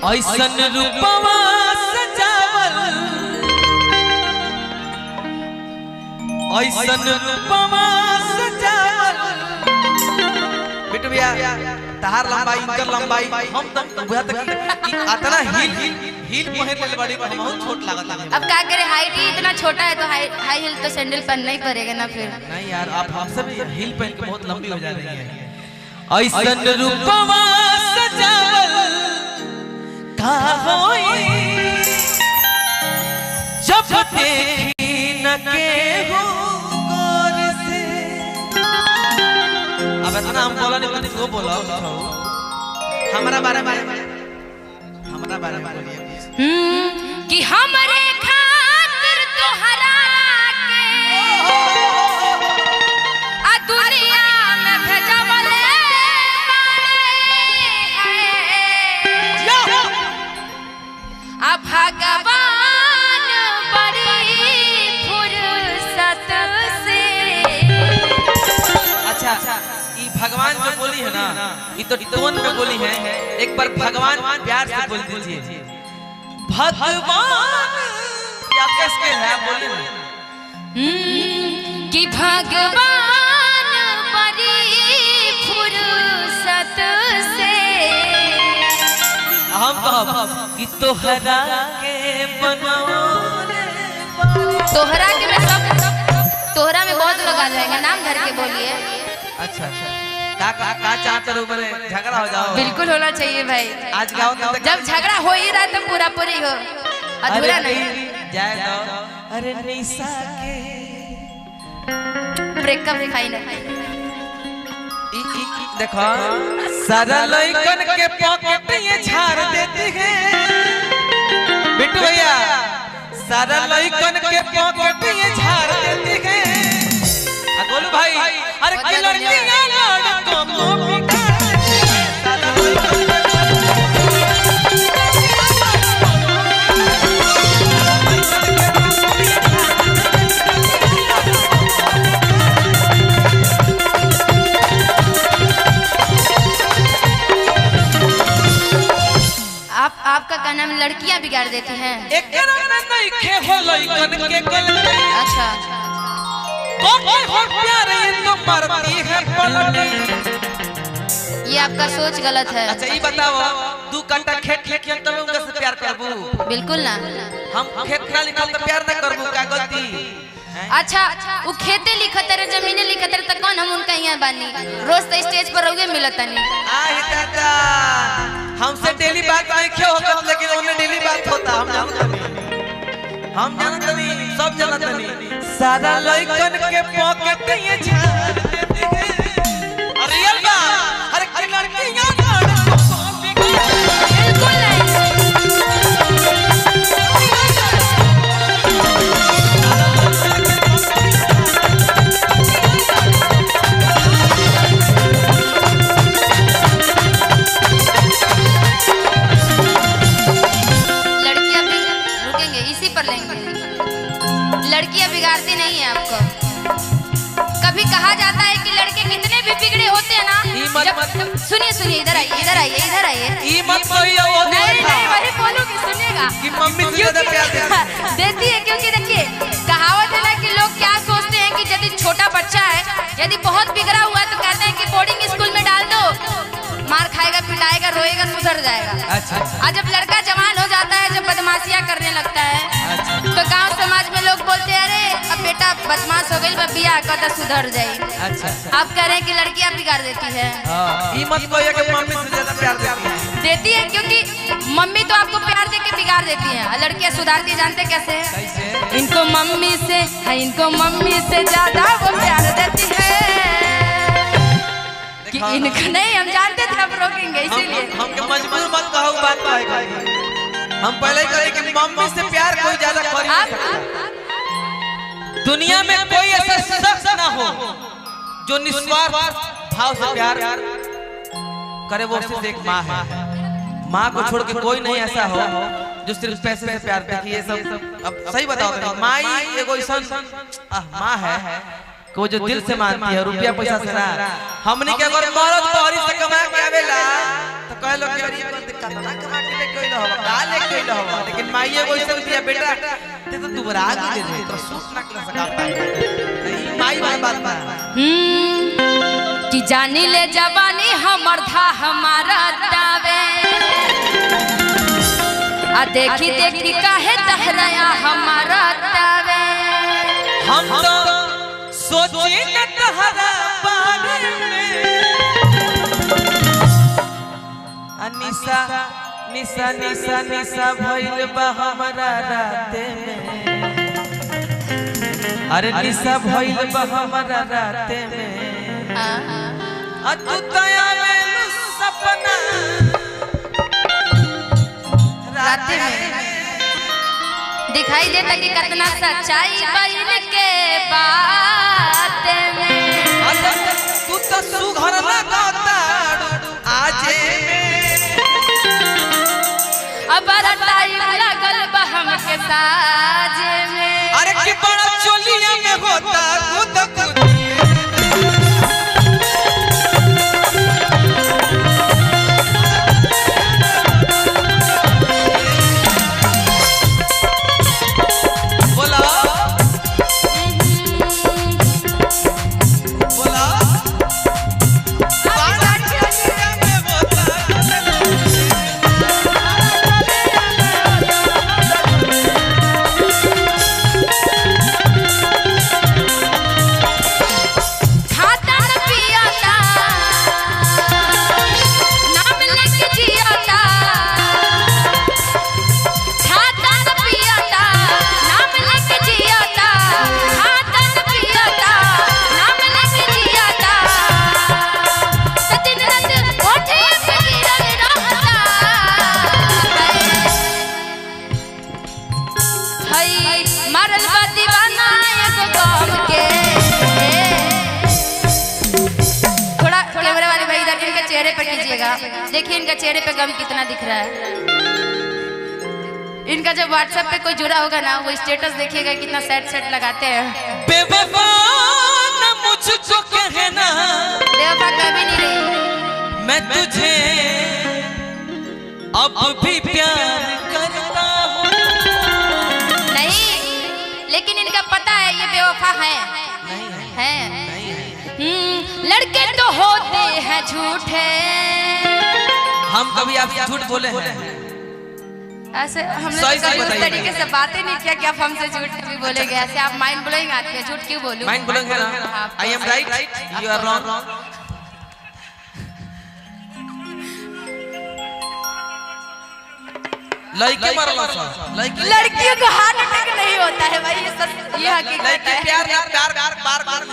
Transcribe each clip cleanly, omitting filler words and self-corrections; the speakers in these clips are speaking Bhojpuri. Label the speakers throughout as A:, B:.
A: ऐसन रूपवा सजावल ऐसन रूपवा सजावल बिटू भैया तहार लंबाई इंकर लंबाई हम तक बुझा तक कि इतना हील पहन ले बड़ी हम बहुत छोट लागत है।
B: अब क्या करे हाइट ही इतना छोटा है तो हाई हील तो सैंडल पहनना ही पड़ेगा ना फिर।
A: नहीं यार आप हमसे भी हील पहन के बहुत लंबी हो जा रही है। ऐसन रूपवा सजावल का होई जब देखी न केहू गौर से। अब इतना हम बोला नहीं तो वो बोला हमारा बारे में बोलिए
B: कि हमरे खातिर तोहरा के आ दुनिया में भेजवले आ भगवान बड़ी फुर्सत से।
A: अच्छा ये भगवान जो बोली है ना ये तो टोन में बोली है। एक बार भगवान प्यार से बोल दीजिए भगवान। क्या कैसे है बोलिए ना
B: कि भगवान बड़ी फुर्सत से
A: हम कि तोहरा के बनौले
B: तोहरा के में सब तोहरा में बहुत लोग आ जाएंगे नाम धर के बोलिए।
A: अच्छा का चाहते हो बड़े झगड़ा हो जाओ।
B: बिल्कुल होना चाहिए भाई।
A: आज गाँव
B: जब झगड़ा हो ही रहा तो पूरा पूरी हो अधूरा नहीं
A: जाए दो। अरे निशा के
B: ब्रेकअप फाइनल
A: देखो सारा लइकन के पॉकेट ये झाड़ देती है बिट्टू भैया। सारा लइकन के पॉकेट ये झाड़ देती है। गोलू भाई अरे की लड़कियां लड़कों को बिगाड़ देती है। सारा लइकन
B: आपका क्या नाम लड़कियां बिगाड़ देती हैं।
A: एक नहीं खे हो लइकन के गलती।
B: अच्छा
A: कोई हो प्यार ये तो मरती है पलटी।
B: ये आपका सोच गलत है।
A: अच्छा ये बताओ 2 घंटा खेत खेत तब उनका से प्यार करबू।
B: बिल्कुल ना
A: हम खेत ना लिखल तो प्यार ना करबू का गलती।
B: अच्छा वो खेते लिखत रे जमीने लिखत रे त कौन हम उनका यहाँ बानी रोज तो स्टेज पर रहोगे मिलता नहीं।
A: आही दादा हमसे डेली बात नहीं क्यों होगा लेकिन उन्हें डेली बात होता हम जानते नहीं सब जानते नहीं। सारा लइकन के पॉकेट ये झाड़ देती है। रियल बात अरे की लड़कियां लड़कों को बिगाड़
B: बिल्कुल नहीं। लड़कियां बिगाड़ती नहीं है आपको। कभी कहा जाता है कि लड़के कितने भी बिगड़े होते हैं ना। सुनिए सुनिए इधर आइए इधर आइए इधर आइए। नहीं वही बोलूंगी सुनिएगा
A: कि मम्मी से ज्यादा प्यार
B: देती है क्योंकि देखिए कहावत है ना कि लोग क्या सोचते हैं कि यदि छोटा बच्चा है यदि बहुत बिगड़ा हुआ है तो कहते हैं कि बोर्डिंग स्कूल में डाल दो मार खाएगा पिटाएगा रोएगा सुधर जाएगा।
A: अच्छा
B: और जब लड़का जवान हो जाता है जब बदमाशियां करने लगता है तो गांव समाज में लोग बोलते हैं अरे अब बेटा बदमाश हो गई बियाह कर तो सुधर जाए।
A: अच्छा
B: आप कह रहे हैं कि लड़कियां बिगाड़ देती है।
A: ये मत कहिए कि मम्मी से ज्यादा प्यार
B: देती है क्योंकि मम्मी तो आपको प्यार देके बिगाड़ देती है और लड़कियां सुधारती जानते कैसे है। इनको मम्मी से ज्यादा वो प्यार देती है कि इनको नहीं हम जानते थे अब रोकेंगे इसीलिए
A: हम के मजबूर मत कहो बात कहेगा। हम पहले ही कहे कि मम्मी से प्यार कोई ज्यादा कर नहीं सकता। दुनिया में कोई ऐसा शख्स ना हो जो निस्वार्थ भाव से प्यार करे वो सिर्फ एक माँ है। माँ को छोड़ के कोई नहीं ऐसा हो जो सिर्फ पैसे से प्यार करती है। सब अब सही बताओ माँ ही एगो ऐसा माँ है को जो दिल से मानती है रुपया पैसा से ना। हमने के अगर मरद तोहरी से कमा के आवेला तो कह लो कि यार ये दिक्कत ना कमा के कोई ना होगा काले कोई ना होगा लेकिन माईए को ऐसा दिया बेटा ते तो दुबरा के दे तो सूट ना कर सका नहीं माई बात ना
B: कि जानी ले जवानी हमर था हमारा दावे आ देखी देखी काहे तहराया हमारा दावे
A: हम तो सोचे न तहरा बारे में निशा निशा निशा निशा भइल बा हमरा राते में अरे निशा भइल बा हमरा राते में तू दया में सपना
B: राते में दिखाई देता कि कितना सच्चाई बन के बात में
A: तू तो सुघर लगाता आजे
B: अब टाइम लगल बा हमके साजे में
A: अरे कि बड़ा चोलिया में होता कूद कूद
B: देखिए इनका चेहरे पे गम कितना दिख रहा है। इनका जब व्हाट्सएप पे कोई जुड़ा होगा ना वो स्टेटस देखिएगा कितना सैड सैड लगाते हैं।
A: बेवफा न मुझको कहना
B: बेवफा कभी नहीं रही
A: मैं तुझे अब भी प्यार करता हूँ
B: नहीं लेकिन इनका पता है ये बेवफा है लड़के तो होते हैं झूठे
A: हम कभी आपसे झूठ बोले हैं
B: ऐसे हमने तो कभी उस तरीके से बातें नहीं किया कि आप हमसे झूठ भी बोलेंगे ऐसे आप माइंड ब्लोइंग आती है झूठ क्यों बोलूं
A: माइंड ब्लोइंग है ना I am right you are wrong लड़के मरला सा
B: लड़कियों को हार्ट अटैक नहीं होता है भाई ये हकीकत है
A: प्यार बार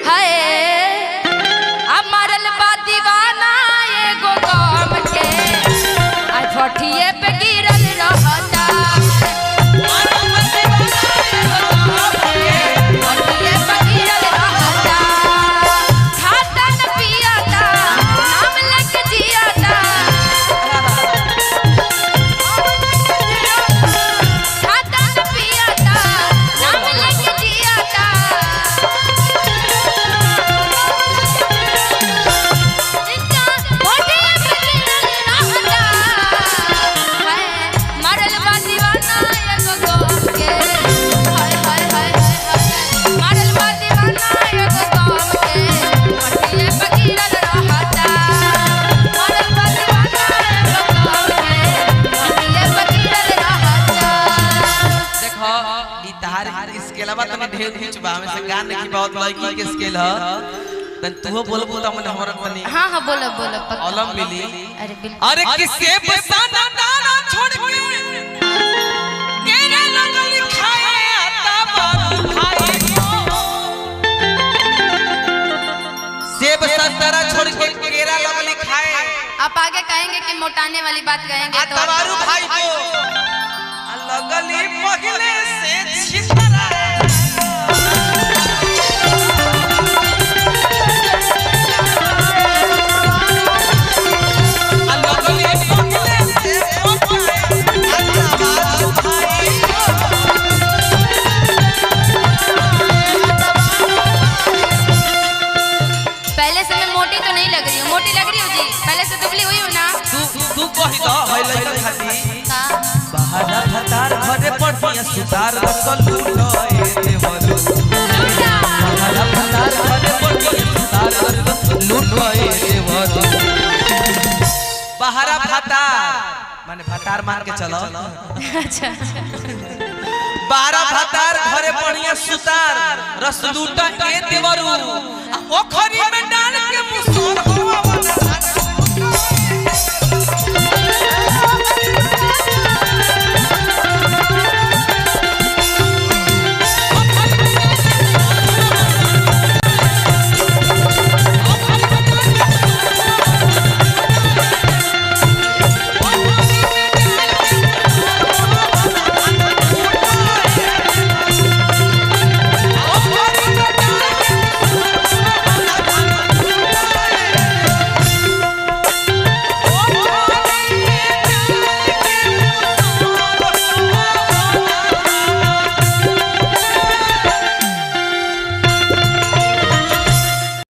B: हाय अमरल बा दीवाना एगो गाम के आ फटिए पे गिरल रहता फटिए पे गिरल रहता खाता न पियाता नाम लेके जियाता खाता न पियाता नाम लेके जियाता
A: इसके अलावा तने ढेर कुछ बा में से गान की बहुत लड़की के स्केल ह तन तू बोलबू त मन हमरा तनी
B: हां बोलो
A: अलम मिली
B: अरे बिल्कुल
A: अरे किसे बसाना दाना छोड़ के केरे लगल खाए आता बाबू भाई सेब संतरा छोड़ के केरा लगल खाए
B: आप आगे कहेंगे कि मोटाने वाली बात कहेंगे तो
A: तवारू भाई को लगली पगले से छितरा
B: पहले से मैं मोटी तो नहीं लग रही हूँ मोटी लग रही हूँ जी पहले से दुबली हुई हूँ ना
A: तू कहि द है लइका खाती बहारा भतार घरे पड़िया सुतार रस लूटए देवरू बहारा भतार घरे पड़िया सुतार रस लूटए देवरू बहारा भतार माने भतार मान के चलो
B: अच्छा
A: बारा भतार घरे पड़िया सुतार रस लूटा ए देवरू ओखरी में डाल के मुसोर होवा वाला